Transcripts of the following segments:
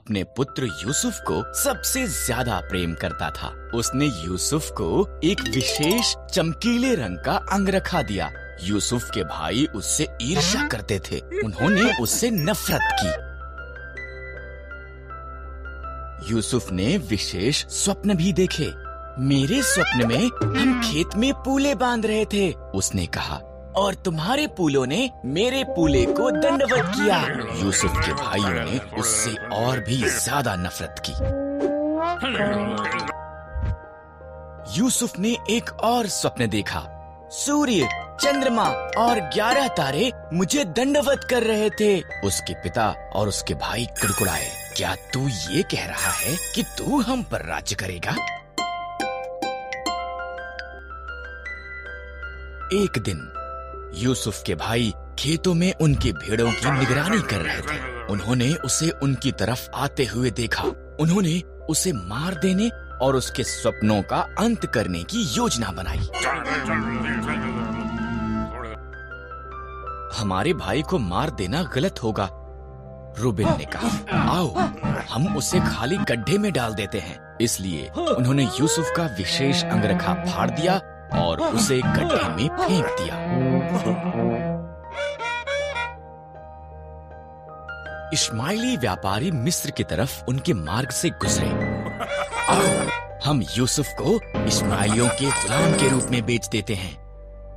अपने पुत्र यूसुफ को सबसे ज्यादा प्रेम करता था। उसने यूसुफ को एक विशेष चमकीले रंग का अंगरखा दिया। यूसुफ के भाई उससे ईर्ष्या करते थे। उन्होंने उससे नफरत की। यूसुफ ने विशेष स्वप्न भी देखे। मेरे स्वप्न में हम खेत में पूले बांध रहे थे, उसने कहा, और तुम्हारे पूलों ने मेरे पूले को दंडवत किया। यूसुफ के भाइयों ने उससे और भी ज्यादा नफरत की। यूसुफ ने एक और स्वप्न देखा। सूर्य, चंद्रमा और 11 तारे मुझे दंडवत कर रहे थे। उसके पिता और उसके भाई कुड़कुड़ाए। क्या तू ये कह रहा है कि तू हम पर राज्य करेगा? एक दिन यूसुफ के भाई खेतों में उनकी भेड़ों की निगरानी कर रहे थे। उन्होंने उसे उनकी तरफ आते हुए देखा। उन्होंने उसे मार देने और उसके स्वप्नों का अंत करने की योजना बनाई। हमारे भाई को मार देना गलत होगा, रूबेन ने कहा। आओ हम उसे खाली गड्ढे में डाल देते हैं। इसलिए उन्होंने यूसुफ का विशेष अंगरखा फाड़ दिया और उसे गड्ढे में फेंक दिया। इश्माइली व्यापारी मिस्र की तरफ उनके मार्ग से गुजरे। आओ हम यूसुफ को इश्माइलियों के गुलाम के रूप में बेच देते हैं,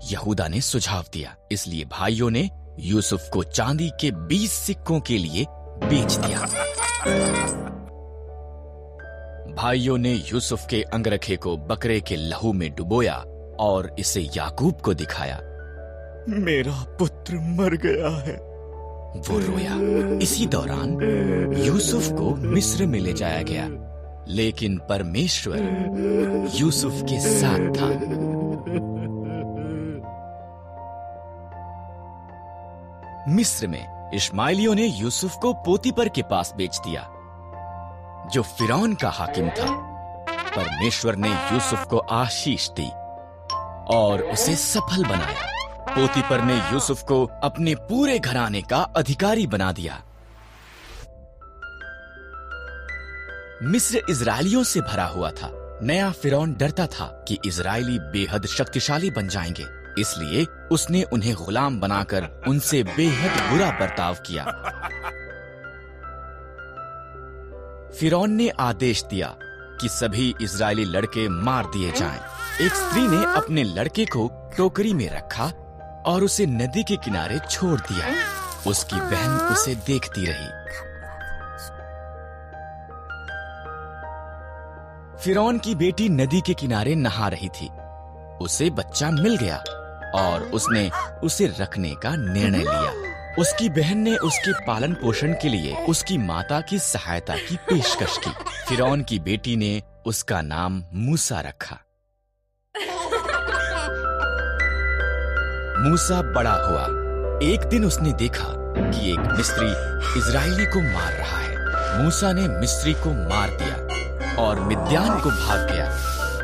यहूदा ने सुझाव दिया। इसलिए भाइयों ने यूसुफ को चांदी के 20 सिक्कों के लिए बेच दिया। भाइयों ने यूसुफ के अंगरखे को बकरे के लहू में डुबोया और इसे याकूब को दिखाया। मेरा पुत्र मर गया है, वो रोया। इसी दौरान यूसुफ को मिस्र में ले जाया गया, लेकिन परमेश्वर यूसुफ के साथ था। मिस्र में इश्माइलियों ने यूसुफ को पोतीपर के पास बेच दिया, जो फिरौन का हाकिम था। परमेश्वर ने यूसुफ को आशीष दी और उसे सफल बनाया। पोतीपर ने यूसुफ को अपने पूरे घराने का अधिकारी बना दिया। मिस्र इजरायलियों से भरा हुआ था। नया फिरौन डरता था कि इजरायली बेहद शक्तिशाली बन जाएंगे, इसलिए उसने उन्हें गुलाम बनाकर उनसे बेहद बुरा बर्ताव किया। फिरौन ने आदेश दिया कि सभी इजरायली लड़के मार दिए जाएं। एक स्त्री ने अपने लड़के को टोकरी में रखा और उसे नदी के किनारे छोड़ दिया। उसकी बहन उसे देखती रही। फिरौन की बेटी नदी के किनारे नहा रही थी। उसे बच्चा मिल गया और उसने उसे रखने का निर्णय लिया। उसकी बहन ने उसके पालन पोषण के लिए उसकी माता की सहायता की पेशकश की। फिरौन की बेटी ने उसका नाम मूसा रखा। मूसा बड़ा हुआ। एक दिन उसने देखा कि एक मिस्री इजरायली को मार रहा है। मूसा ने मिस्री को मार दिया और मिद्यान को भाग गया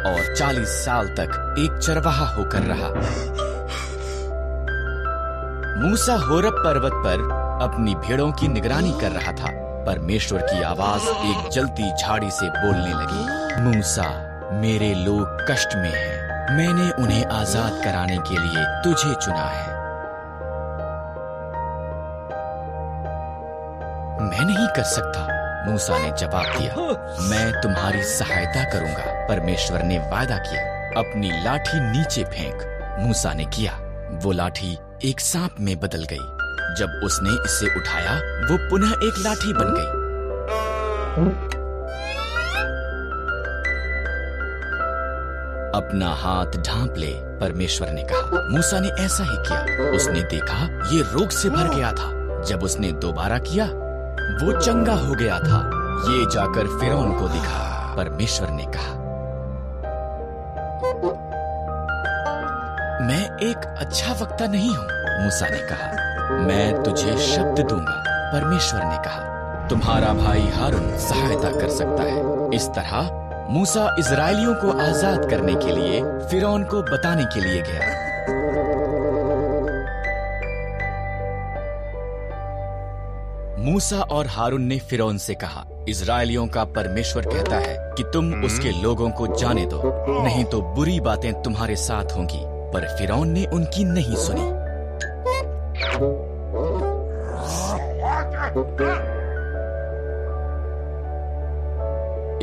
और 40 साल तक एक चरवाहा होकर रहा। मूसा होरब पर्वत पर अपनी भेड़ों की निगरानी कर रहा था। परमेश्वर की आवाज एक जलती झाड़ी से बोलने लगी, मूसा, मेरे लोग कष्ट में हैं। मैंने उन्हें आजाद कराने के लिए तुझे चुना है। मैं नहीं कर सकता, मूसा ने जवाब दिया। मैं तुम्हारी सहायता करूंगा, परमेश्वर ने वादा किया। अपनी लाठी नीचे फेंक। मूसा ने किया। वो लाठी एक सांप में बदल गई। जब उसने इसे उठाया, वो पुनः एक लाठी बन गई। अपना हाथ ढांप ले, परमेश्वर ने कहा। मूसा ने ऐसा ही किया। उसने देखा ये रोग से भर गया था। जब उसने दोबारा किया, वो चंगा हो गया था। ये जाकर फिरौन को दिखा, परमेश्वर ने कहा। मैं एक अच्छा वक्ता नहीं हूँ, मूसा ने कहा। मैं तुझे शब्द दूंगा, परमेश्वर ने कहा। तुम्हारा भाई हारून सहायता कर सकता है। इस तरह मूसा इजरायलियों को आजाद करने के लिए फिरौन को बताने के लिए गया। मूसा और हारून ने फिरौन से कहा, इजराइलियों का परमेश्वर कहता है कि तुम उसके लोगों को जाने दो, नहीं तो बुरी बातें तुम्हारे साथ होंगी। पर फिरौन ने उनकी नहीं सुनी।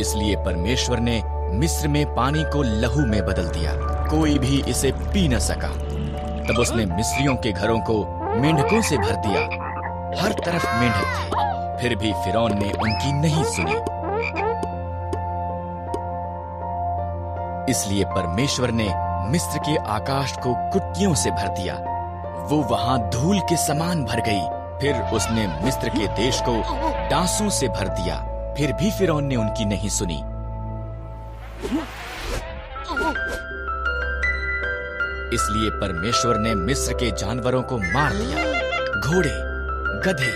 इसलिए परमेश्वर ने मिस्र में पानी को लहू में बदल दिया, कोई भी इसे पी न सका। तब उसने मिस्रियों के घरों को मेंढकों से भर दिया, हर तरफ मेंढक थे। फिर भी फिरौन ने उनकी नहीं सुनी। इसलिए परमेश्वर ने मिस्र के आकाश को कुटकियों से भर दिया, वो वहां धूल के समान भर गई। फिर उसने मिस्र के देश को डांसों से भर दिया, फिर भी फिरौन ने उनकी नहीं सुनी। इसलिए परमेश्वर ने मिस्र के जानवरों को मार दिया, घोड़े, गधे,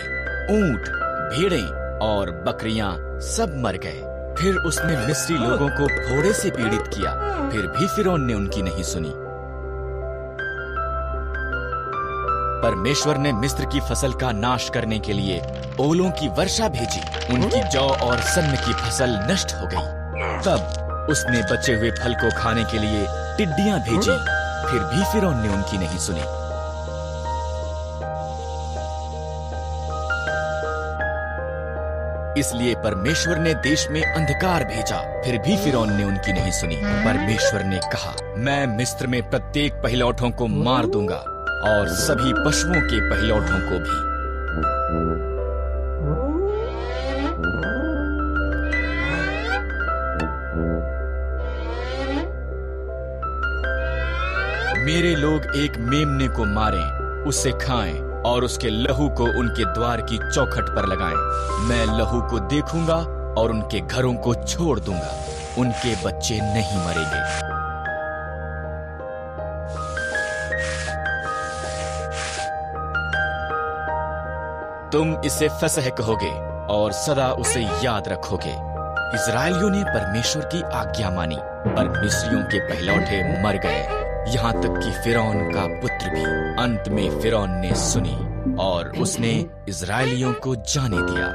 ऊंट, भेड़ें और बकरियां सब मर गए। फिर उसने मिस्री लोगों को फोड़े से पीड़ित किया, फिर भी फिरौन ने उनकी नहीं सुनी। परमेश्वर ने मिस्र की फसल का नाश करने के लिए ओलों की वर्षा भेजी, उनकी जौ और सन्न की फसल नष्ट हो गई। तब उसने बचे हुए फल को खाने के लिए टिड्डियां भेजी, फिर भी फिरौन ने उनकी नहीं सुनी। इसलिए परमेश्वर ने देश में अंधकार भेजा, फिर भी फिरौन ने उनकी नहीं सुनी। परमेश्वर ने कहा, मैं मिस्र में प्रत्येक पहिलौठों को मार दूंगा और सभी पशुओं के पहिलौठों को भी। मेरे लोग एक मेमने को मारें, उसे खाएं और उसके लहू को उनके द्वार की चौखट पर लगाएं। मैं लहू को देखूंगा और उनके घरों को छोड़ दूंगा, उनके बच्चे नहीं मरेंगे। तुम इसे फसह कहोगे और सदा उसे याद रखोगे। इजराइलियों ने परमेश्वर की आज्ञा मानी, पर मिस्रियों के पहिलौठे मर गए, यहाँ तक कि फिरौन का पुत्र भी। अंत में फिरौन ने सुनी और उसने इजराइलियों को जाने दिया।